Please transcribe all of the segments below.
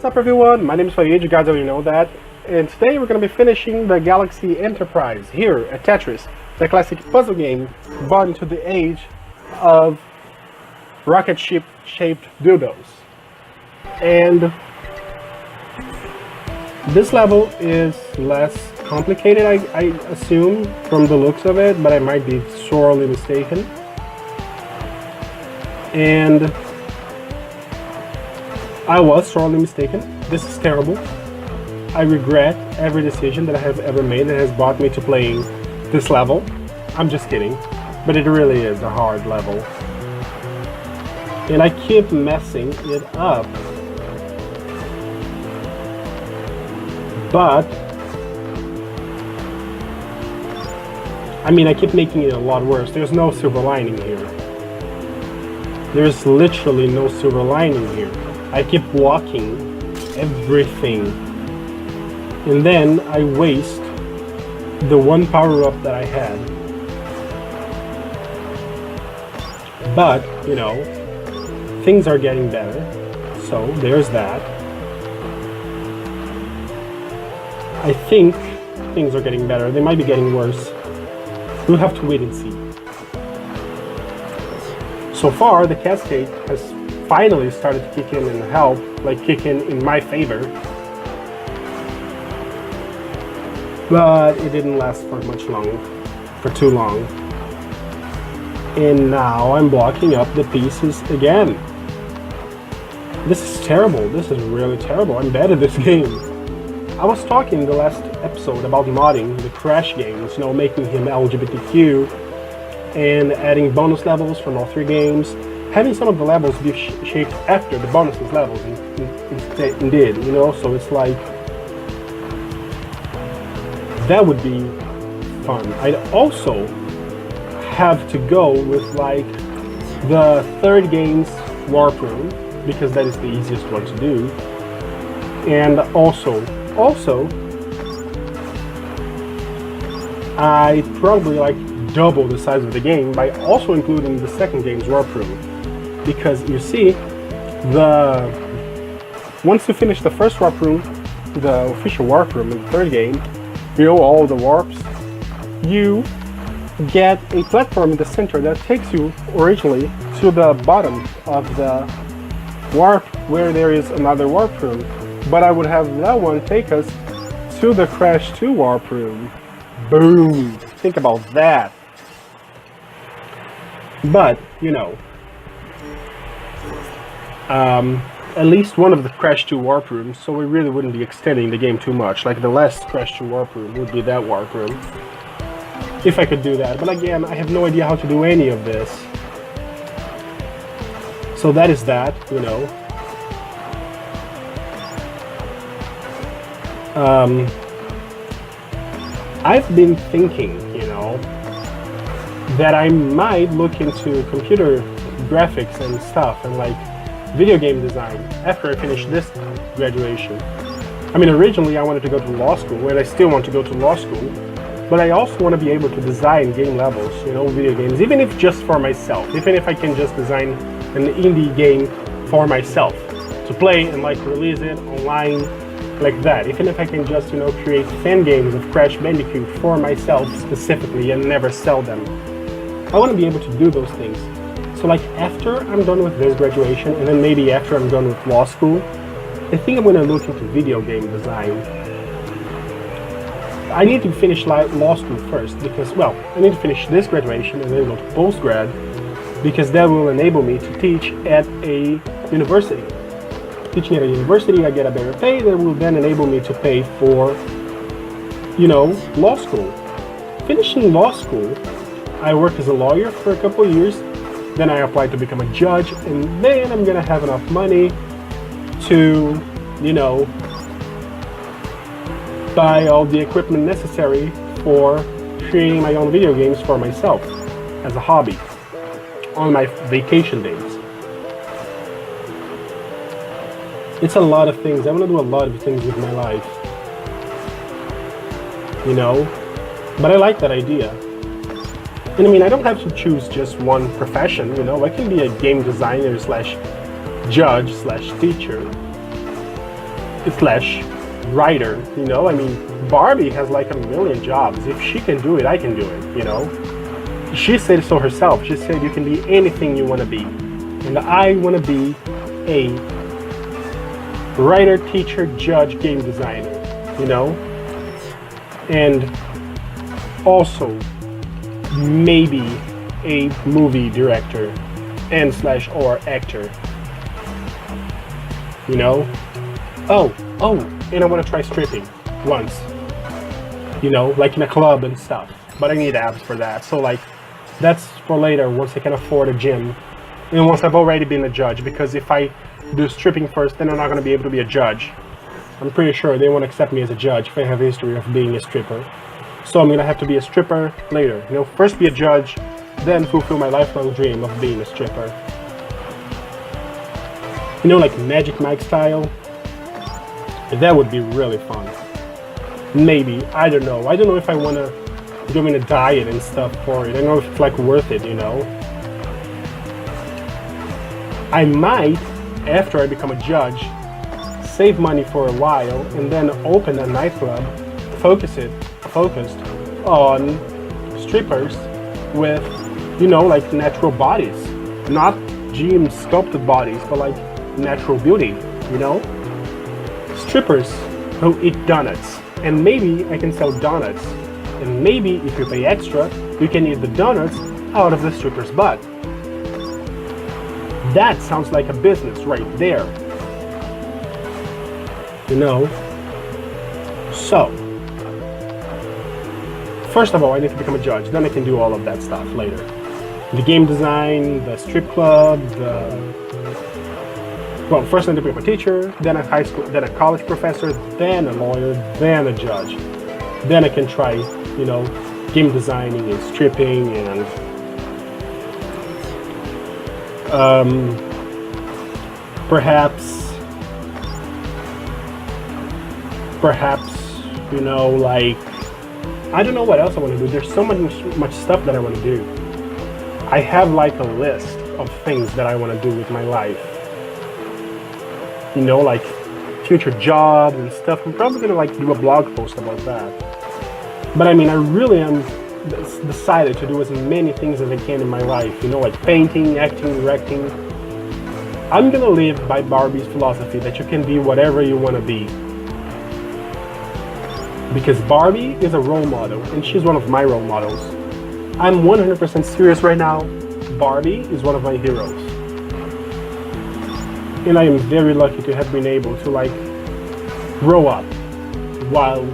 What's up everyone, my name is Farid, you guys already know that, and today we're going to be finishing the Galaxy Enterprise here at Tetris, the classic puzzle game brought into the age of rocket ship shaped dildos. And this level is less complicated, I assume, from the looks of it, but I might be sorely mistaken. And I was sorely mistaken. This is terrible. I regret every decision that I have ever made that has brought me to playing this level. I'm just kidding, but it really is a hard level. And I keep messing it up. But I mean, I keep making it a lot worse. There's no silver lining here. There's literally no silver lining here. I keep blocking everything, and then I waste the one power-up that I had. But, you know, things are getting better, so there's that. I think things are getting better. They might be getting worse. We'll have to wait and see. So far, the cascade has finally started to kick in and help, like kick in my favor. But it didn't last for too long. And now I'm blocking up the pieces again. This is terrible. This is really terrible. I'm bad at this game. I was talking in the last episode about modding the Crash games, you know, making him LGBTQ and adding bonus levels from all 3 games. Having some of the levels be shaped after the bonuses levels indeed, you know, so it's like, that would be fun. I'd also have to go with like the 3rd game's warp room, because that is the easiest one to do. And also, I probably like double the size of the game by also including the 2nd game's warp room. Because you see, once you finish the first warp room, the official warp room in the 3rd game, you know, all the warps, you get a platform in the center that takes you originally to the bottom of the warp where there is another warp room. But I would have that one take us to the Crash 2 warp room. Boom! Think about that. But, you know, at least one of the Crash 2 warp rooms, so we really wouldn't be extending the game too much. Like the last Crash 2 warp room would be that warp room, if I could do that. But again, I have no idea how to do any of this. So that is that, you know. I've been thinking, you know, that I might look into computer graphics and stuff and like video game design after I finish this graduation. I mean, originally I wanted to go to law school, and I still want to go to law school, but I also want to be able to design game levels, you know, video games, even if just for myself, even if I can just design an indie game for myself to play and like release it online like that, even if I can just, you know, create fan games of Crash Bandicoot for myself specifically and never sell them. I want to be able to do those things. So like after I'm done with this graduation, and then maybe after I'm done with law school, I think I'm going to look into video game design. I need to finish law school first because, well, I need to finish this graduation and then go to postgrad, because that will enable me to teach at a university. Teaching at a university, I get a better pay that will then enable me to pay for, you know, law school. Finishing law school, I worked as a lawyer for a couple of years. Then I applied to become a judge, and then I'm gonna have enough money to, you know, buy all the equipment necessary for creating my own video games for myself as a hobby on my vacation days. It's a lot of things. I want to do a lot of things with my life, you know, but I like that idea. And I mean, I don't have to choose just one profession, you know. I can be a game designer slash judge slash teacher. slash writer, you know? I mean, Barbie has like a million jobs. If she can do it, I can do it, you know? She said so herself. She said you can be anything you want to be. And I want to be a writer, teacher, judge, game designer, you know? And also maybe a movie director and slash or actor, you know? Oh, and I want to try stripping once, you know, like in a club and stuff. But I need abs for that. So like, that's for later once I can afford a gym. And once I've already been a judge, because if I do stripping first, then I'm not going to be able to be a judge. I'm pretty sure they won't accept me as a judge if I have a history of being a stripper. So I'm going to have to be a stripper later. You know, first be a judge, then fulfill my lifelong dream of being a stripper. You know, like Magic Mike style? That would be really fun. Maybe, I don't know. I don't know if I want to go in a diet and stuff for it. I don't know if it's like worth it, you know? I might, after I become a judge, save money for a while and then open a nightclub focused on strippers with, you know, like natural bodies. Not gym sculpted bodies, but like natural beauty, you know? Strippers who eat donuts. And maybe I can sell donuts. And maybe if you pay extra, you can eat the donuts out of the stripper's butt. That sounds like a business right there. You know? So, first of all, I need to become a judge. Then I can do all of that stuff later. The game design, the strip club, well, first I need to become a teacher, then a high school, then a college professor, then a lawyer, then a judge. Then I can try, you know, game designing and stripping and perhaps, you know, like, I don't know what else I want to do. There's so much stuff that I want to do. I have like a list of things that I want to do with my life. You know, like future jobs and stuff. I'm probably gonna like do a blog post about that. But I mean, I really am decided to do as many things as I can in my life. You know, like painting, acting, directing. I'm gonna live by Barbie's philosophy that you can be whatever you want to be. Because Barbie is a role model, and she's one of my role models. I'm 100% serious right now. Barbie is one of my heroes. And I am very lucky to have been able to like grow up while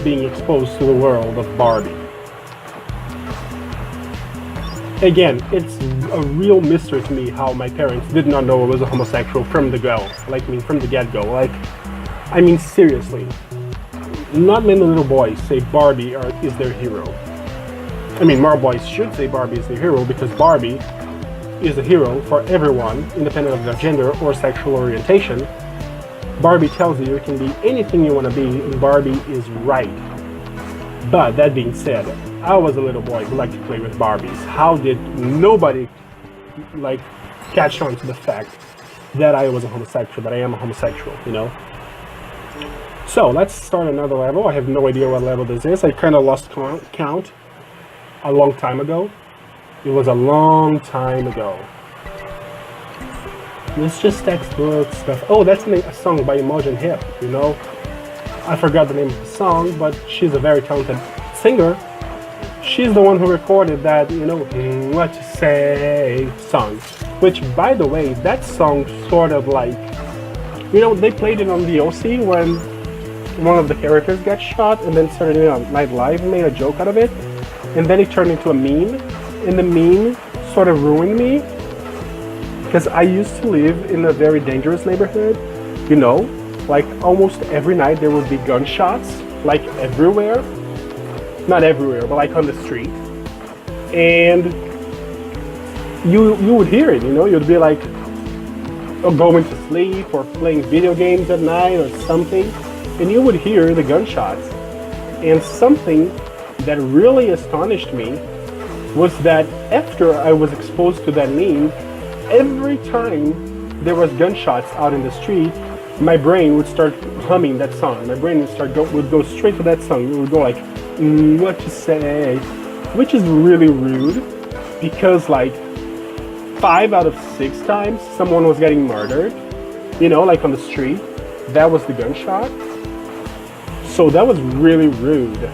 being exposed to the world of Barbie. Again, it's a real mystery to me how my parents did not know I was a homosexual from the go. Like, I mean, from the get-go. Like, I mean, seriously. Not many little boys say Barbie is their hero. I mean, more boys should say Barbie is their hero because Barbie is a hero for everyone, independent of their gender or sexual orientation. Barbie tells you can be anything you want to be, and Barbie is right. But that being said, I was a little boy who liked to play with Barbies. How did nobody like catch on to the fact that I was a homosexual, that I am a homosexual, you know? So let's start another level. I have no idea what level this is. I kind of lost count a long time ago. It was a long time ago. It's just textbook stuff. Oh, that's a song by Imogen Heap, you know? I forgot the name of the song, but she's a very talented singer. She's the one who recorded that, you know, what you say song. Which, by the way, that song sort of like, you know, they played it on the OC when one of the characters got shot, and then started it on Night Live and made a joke out of it. And then it turned into a meme. And the meme sort of ruined me. Because I used to live in a very dangerous neighborhood. You know, like almost every night there would be gunshots, like everywhere. Not everywhere, but like on the street. And you would hear it, you know, you'd be like going to sleep or playing video games at night or something, and you would hear the gunshots. And something that really astonished me was that after I was exposed to that meme, every time there was gunshots out in the street, my brain would start humming that song. My brain would go straight to that song. It would go like, what to say, which is really rude, because like 5 out of 6 times someone was getting murdered, you know, like on the street. That was the gunshot. So that was really rude.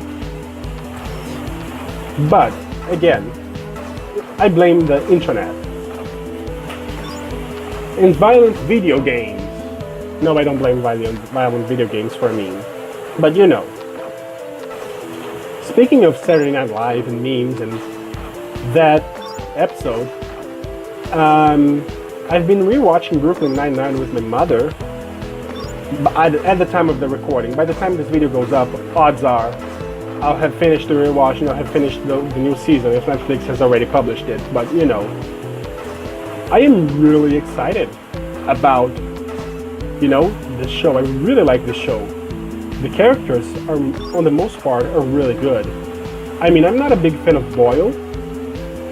But again, I blame the internet. And violent video games. No, I don't blame violent video games for me. But you know. Speaking of Saturday Night Live and memes and that episode, I've been rewatching Brooklyn Nine-Nine with my mother at the time of the recording. By the time this video goes up, odds are I'll have finished the rewatch, you know, have finished the new season if Netflix has already published it. But you know, I am really excited about, you know, this show. I really like this show. The characters are, on the most part, are really good. I mean, I'm not a big fan of Boyle.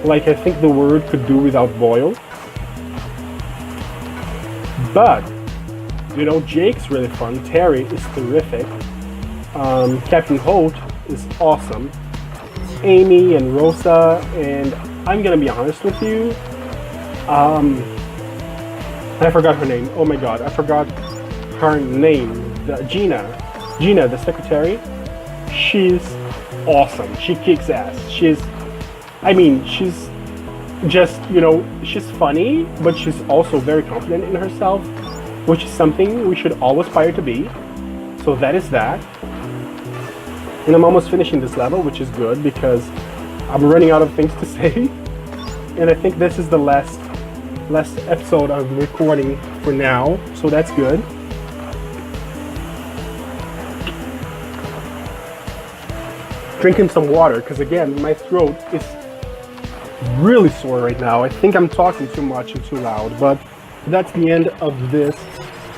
Like, I think the word could do without Boyle. But, you know, Jake's really fun. Terry is terrific. Captain Holt is awesome. Amy and Rosa, and I'm gonna be honest with you, I forgot her name. Oh my god, I forgot her name. Gina, the secretary. She's awesome. She kicks ass. She's just, you know, she's funny, but she's also very confident in herself, which is something we should all aspire to be. So that is that. And I'm almost finishing this level, which is good because I'm running out of things to say. And I think this is the last episode of recording for now, so that's good. Drinking some water, because again, my throat is really sore right now. I think I'm talking too much and too loud, but that's the end of this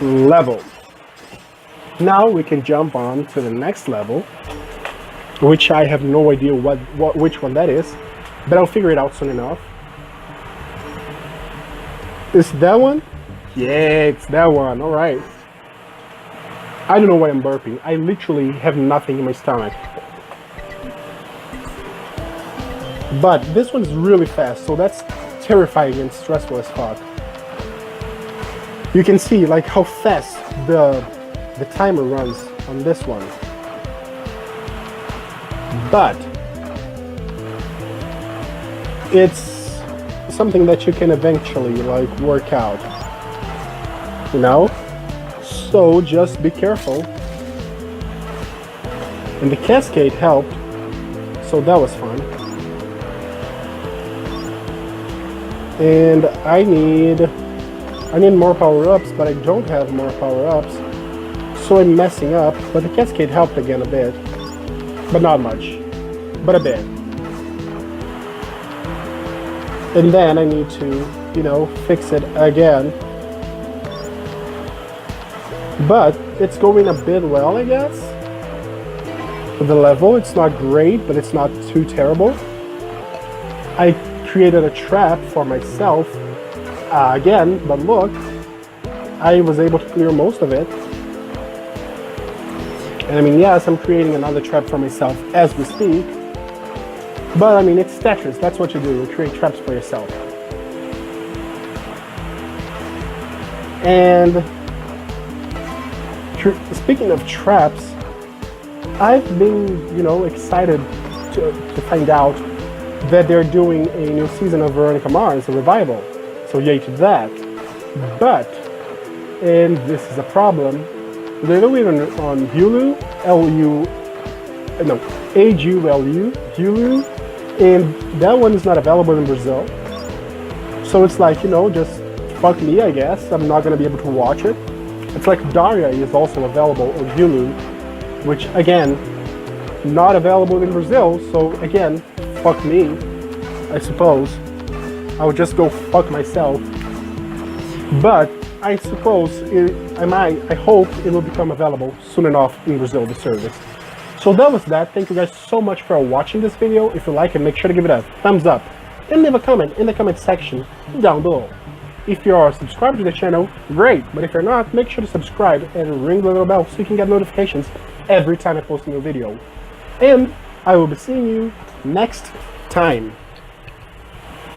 level. Now we can jump on to the next level, which I have no idea which one that is, but I'll figure it out soon enough. Is that one? Yeah, it's that one. All right. I don't know why I'm burping. I literally have nothing in my stomach. But this one's really fast, so that's terrifying and stressful as fuck. You can see like how fast the timer runs on this one. But it's something that you can eventually like work out, you know? So just be careful. And the cascade helped, so that was fun. And I need more power-ups, but I don't have more power-ups, so I'm messing up. But the cascade helped again a bit, but not much, but a bit. And then I need to, you know, fix it again. But it's going a bit well, I guess. For the level, it's not great, but it's not too terrible. I created a trap for myself again, but look, I was able to clear most of it. And I mean, yes, I'm creating another trap for myself as we speak. But I mean, it's Tetris. That's what you do. You create traps for yourself. And speaking of traps, I've been, you know, excited to find out that they're doing a new season of Veronica Mars, a revival. So yay to that. But, and this is a problem, they're doing it on Hulu, Hulu, and that one is not available in Brazil. So it's like, you know, just fuck me, I guess. I'm not gonna be able to watch it. It's like Daria is also available on Hulu, which again, not available in Brazil. So again, fuck me, I suppose. I would just go fuck myself. But I suppose, I hope it will become available soon enough in Brazil, the service. So that was that. Thank you guys so much for watching this video. If you like it, make sure to give it a thumbs up and leave a comment in the comment section down below. If you are subscribed to the channel, great, but if you're not, make sure to subscribe and ring the little bell so you can get notifications every time I post a new video. And I will be seeing you next time.